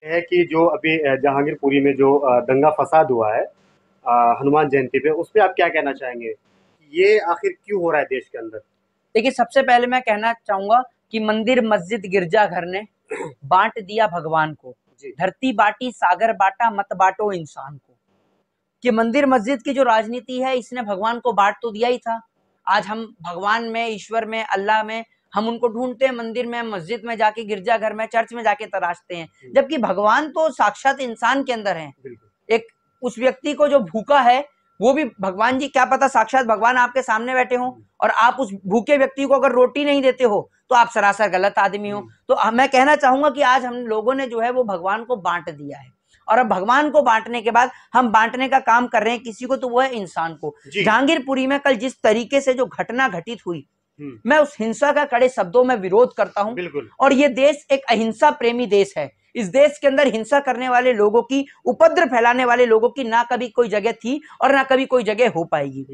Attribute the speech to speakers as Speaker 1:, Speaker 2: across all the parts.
Speaker 1: है कि जो अभी जहांगीरपुरी में जो दंगा फसाद हुआ है हनुमान जयंती पे, उस पे आप क्या कहना चाहेंगे? ये आखिर क्यों हो रहा है देश के अंदर?
Speaker 2: देखिए, सबसे पहले मैं कहना चाहूंगा कि मंदिर मस्जिद गिरजाघर ने बांट दिया भगवान को।
Speaker 1: जी।
Speaker 2: धरती बांटी सागर बांटा, मत बांटो इंसान को। कि मंदिर मस्जिद की जो राजनीति है, इसने भगवान को बांट तो दिया ही था। आज हम भगवान में, ईश्वर में, अल्लाह में हम उनको ढूंढते हैं, मंदिर में, मस्जिद में जाके, गिरजाघर में, चर्च में जाके तराशते हैं, जबकि भगवान तो साक्षात इंसान के अंदर है। एक उस व्यक्ति को जो भूखा है, वो भी भगवान जी, क्या पता साक्षात भगवान आपके सामने बैठे हो और आप उस भूखे व्यक्ति को अगर रोटी नहीं देते हो तो आप सरासर गलत आदमी हो। तो मैं कहना चाहूंगा कि आज हम लोगों ने जो है वो भगवान को बांट दिया है, और अब भगवान को बांटने के बाद हम बांटने का काम कर रहे हैं किसी को, तो वो है इंसान को। जहांगीरपुरी में कल जिस तरीके से जो घटना घटित हुई, मैं उस हिंसा का कड़े शब्दों में विरोध करता हूं। और ये देश एक अहिंसा प्रेमी देश है। इस देश के अंदर हिंसा करने वाले लोगों की, उपद्रव फैलाने वाले लोगों की ना कभी कोई जगह थी और ना कभी कोई जगह हो पाएगी।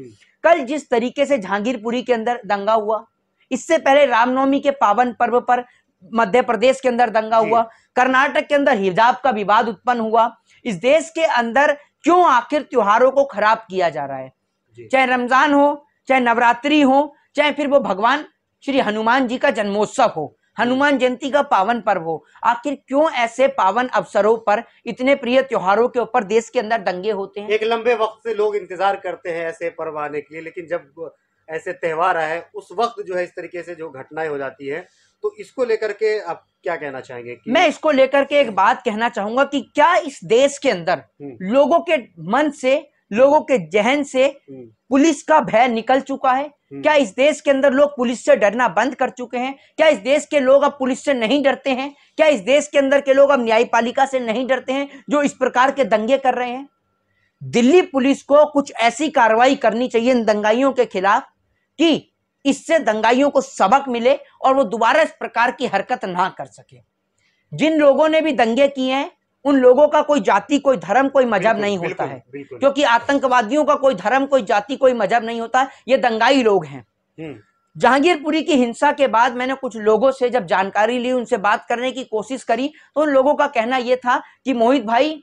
Speaker 2: कल जिस तरीके से जहांगीरपुरी के अंदर दंगा हुआ, इससे पहले रामनवमी के पावन पर्व पर मध्य प्रदेश के अंदर दंगा हुआ, कर्नाटक के अंदर हिजाब का विवाद उत्पन्न हुआ। इस देश के अंदर क्यों आखिर त्योहारों को खराब किया जा रहा है? चाहे रमजान हो, चाहे नवरात्रि हो, चाहे फिर वो भगवान श्री हनुमान जी का जन्मोत्सव हो, हनुमान जयंती का पावन पर्व हो, आखिर क्यों ऐसे पावन अवसरों पर, इतने प्रिय त्योहारों के ऊपर देश के अंदर दंगे होते हैं?
Speaker 1: एक लंबे वक्त से लोग इंतजार करते हैं ऐसे पर्व आने के लिए, लेकिन जब ऐसे त्योहार आए उस वक्त जो है इस तरीके से जो घटनाएं हो जाती है, तो इसको लेकर के आप क्या कहना चाहेंगे? कि
Speaker 2: मैं इसको लेकर के एक बात कहना चाहूंगा कि क्या इस देश के अंदर लोगों के मन से, लोगों के जहन से पुलिस का भय निकल चुका है? क्या इस देश के अंदर लोग पुलिस से डरना बंद कर चुके हैं? क्या इस देश के लोग अब पुलिस से नहीं डरते हैं? क्या इस देश के अंदर के लोग अब न्यायपालिका से नहीं डरते हैं जो इस प्रकार के दंगे कर रहे हैं? दिल्ली पुलिस को कुछ ऐसी कार्रवाई करनी चाहिए इन दंगाइयों के खिलाफ कि इससे दंगाइयों को सबक मिले और वो दोबारा इस प्रकार की हरकत ना कर सके। जिन लोगों ने भी दंगे किए हैं, उन लोगों का कोई जाति, कोई धर्म, कोई मजहब नहीं होता है, क्योंकि आतंकवादियों का कोई धर्म, कोई जाति, कोई मजहब नहीं होता। ये दंगाई लोग हैं। जहांगीरपुरी की हिंसा के बाद मैंने कुछ लोगों से जब जानकारी ली, उनसे बात करने की कोशिश करी, तो उन लोगों का कहना यह था कि मोहित भाई,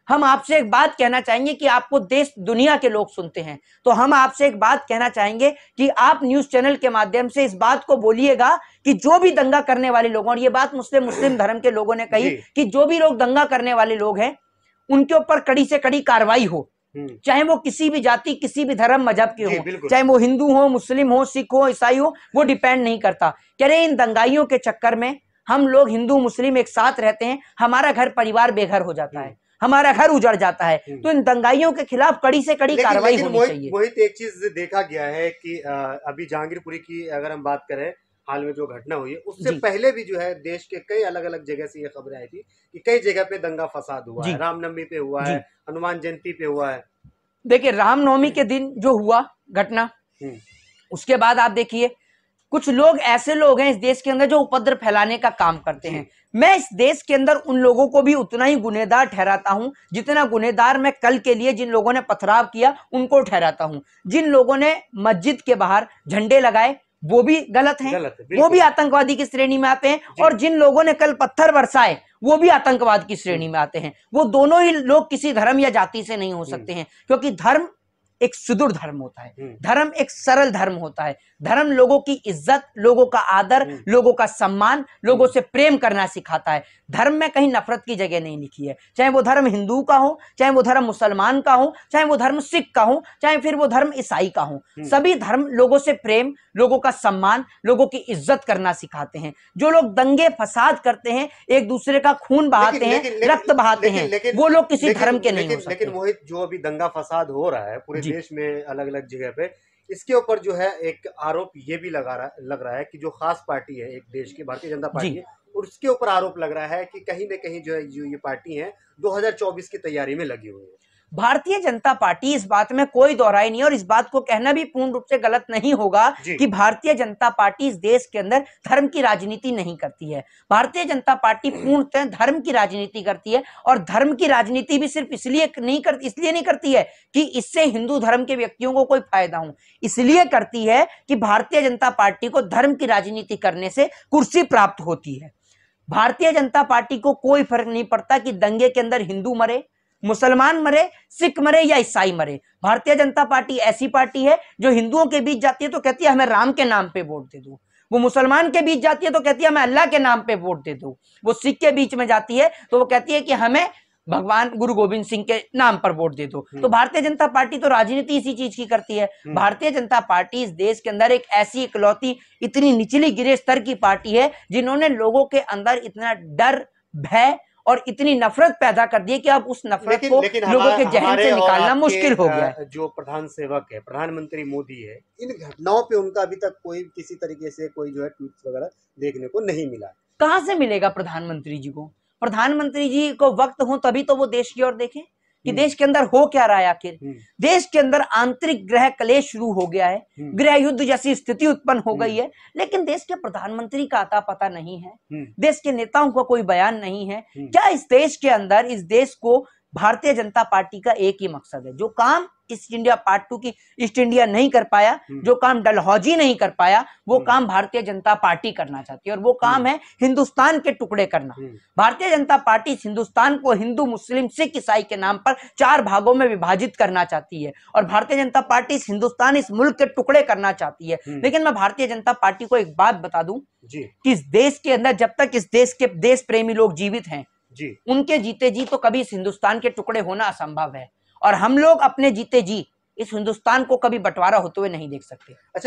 Speaker 2: हम आपसे एक बात कहना चाहेंगे कि आपको देश दुनिया के लोग सुनते हैं, तो हम आपसे एक बात कहना चाहेंगे कि आप न्यूज चैनल के माध्यम से इस बात को बोलिएगा कि जो भी दंगा करने वाले लोग, और ये बात मुस्लिम धर्म के लोगों ने कही कि जो भी लोग दंगा करने वाले लोग हैं उनके ऊपर कड़ी से कड़ी कार्रवाई हो, चाहे वो किसी भी जाति, किसी भी धर्म, मजहब के हो, चाहे वो हिंदू हो, मुस्लिम हो, सिख हो, ईसाई हो, वो डिपेंड नहीं करता। कह रहे इन दंगाइयों के चक्कर में हम लोग हिंदू मुस्लिम एक साथ रहते हैं, हमारा घर परिवार बेघर हो जाता है, हमारा घर उजड़ जाता है। तो इन दंगाइयों के खिलाफ कड़ी से कड़ी कार्रवाई होनी चाहिए।
Speaker 1: मोहित, एक चीज देखा गया है कि अभी जहांगीरपुरी की अगर हम बात करें, हाल में जो घटना हुई है, उससे पहले भी जो है देश के कई अलग अलग जगह से ये खबरें आई थी कि कई जगह पे दंगा फसाद हुआ है, रामनवमी पे हुआ है, हनुमान जयंती पे हुआ है।
Speaker 2: देखिए, रामनवमी के दिन जो हुआ घटना, उसके बाद आप देखिए कुछ लोग ऐसे लोग हैं इस देश के अंदर जो उपद्रव फैलाने का काम करते हैं। मैं इस देश के अंदर उन लोगों को भी उतना ही गुनहगार ठहराता हूं जितना गुनहगार मैं कल के लिए जिन लोगों ने पथराव किया उनको ठहराता हूं। जिन लोगों ने मस्जिद के बाहर झंडे लगाए वो भी गलत हैं, वो भी आतंकवादी की श्रेणी में आते हैं, और जिन लोगों ने कल पत्थर बरसाए वो भी आतंकवाद की श्रेणी में आते हैं। वो दोनों ही लोग किसी धर्म या जाति से नहीं हो सकते हैं, क्योंकि धर्म एक सुदृढ़ धर्म होता है, धर्म एक सरल धर्म होता है। धर्म लोगों की इज्जत, लोगों का आदर, लोगों का सम्मान, लोगों से प्रेम करना सिखाता है। धर्म में कहीं नफरत की जगह नहीं लिखी है, चाहे वो धर्म हिंदू का हो, चाहे वो धर्म मुसलमान का हो, चाहे वो धर्म सिख का हो, चाहे फिर वो धर्म ईसाई का हो। सभी धर्म लोगों से प्रेम, लोगों का सम्मान, लोगों की इज्जत करना सिखाते हैं। जो लोग दंगे फसाद करते हैं, एक दूसरे का खून बहाते हैं, रक्त बहाते हैं, वो लोग किसी धर्म के नहीं हो सकते।
Speaker 1: लेकिन मोहित, जो अभी दंगा फसाद हो रहा है पूरे देश में अलग अलग जगह पे, इसके ऊपर जो है एक आरोप ये भी लग रहा है कि जो खास पार्टी है एक देश की, भारतीय जनता पार्टी है, और उसके ऊपर आरोप लग रहा है कि कहीं न कहीं जो है जो ये पार्टी है 2024 की तैयारी में लगी हुई है।
Speaker 2: भारतीय जनता पार्टी, इस बात में कोई दोहराई नहीं, और इस बात को कहना भी पूर्ण रूप से गलत नहीं होगा कि भारतीय जनता पार्टी इस देश के अंदर धर्म की राजनीति नहीं करती है। भारतीय जनता पार्टी पूर्णतः धर्म की राजनीति करती है, और धर्म की राजनीति भी सिर्फ इसलिए नहीं करती है कि इससे हिंदू धर्म के व्यक्तियों को कोई फायदा हो, इसलिए करती है कि भारतीय जनता पार्टी को धर्म की राजनीति करने से कुर्सी प्राप्त होती है। भारतीय जनता पार्टी को कोई फर्क नहीं पड़ता कि दंगे के अंदर हिंदू मरे, मुसलमान मरे, सिख मरे या ईसाई मरे। भारतीय जनता पार्टी ऐसी पार्टी है जो हिंदुओं के बीच जाती है तो कहती है हमें राम के नाम पे वोट दे दो, वो मुसलमान के बीच जाती है तो कहती है हमें अल्लाह के नाम पे वोट दे दो, वो सिख के बीच में जाती है तो वो कहती है कि हमें भगवान गुरु गोविंद सिंह के नाम पर वोट दे दो। तो भारतीय जनता पार्टी तो राजनीति इसी चीज की करती है। भारतीय जनता पार्टी इस देश के अंदर एक ऐसी इकलौती इतनी निचली गिरे स्तर की पार्टी है जिन्होंने लोगों के अंदर इतना डर, भय और इतनी नफरत पैदा कर दी है कि अब उस नफरत को लोगों के जहन से निकालना मुश्किल हो गया है।
Speaker 1: जो प्रधान सेवक है, प्रधानमंत्री मोदी है, इन घटनाओं पे उनका अभी तक कोई किसी तरीके से कोई जो है ट्वीट वगैरह देखने को नहीं मिला।
Speaker 2: कहां से मिलेगा प्रधानमंत्री जी को? प्रधानमंत्री जी को वक्त हो तभी तो वो देश की ओर देखें कि देश के अंदर हो क्या रहा है। आखिर देश के अंदर आंतरिक गृह कलेश शुरू हो गया है, गृह युद्ध जैसी स्थिति उत्पन्न हो गई है, लेकिन देश के प्रधानमंत्री का आता पता नहीं है, देश के नेताओं का कोई बयान नहीं है। क्या इस देश के अंदर, इस देश को भारतीय जनता पार्टी का एक ही मकसद है, जो काम ईस्ट इंडिया पार्ट 2 की ईस्ट इंडिया नहीं कर पाया, जो काम डलहौजी नहीं कर पाया, वो काम भारतीय जनता पार्टी करना चाहती है, और वो काम है हिंदुस्तान के टुकड़े करना। भारतीय जनता पार्टी हिंदुस्तान को हिंदू, मुस्लिम, सिख, ईसाई के नाम पर 4 भागों में विभाजित करना चाहती है, और भारतीय जनता पार्टी हिंदुस्तान, इस मुल्क के टुकड़े करना चाहती है। लेकिन मैं भारतीय जनता पार्टी को एक बात बता दूं कि इस देश के अंदर जब तक इस देश के देश प्रेमी लोग जीवित हैं, उनके जीते जी तो कभी इस हिंदुस्तान के टुकड़े होना असंभव है, और हम लोग अपने जीते जी इस हिंदुस्तान को कभी बंटवारा होते हुए नहीं देख सकते। अच्छा।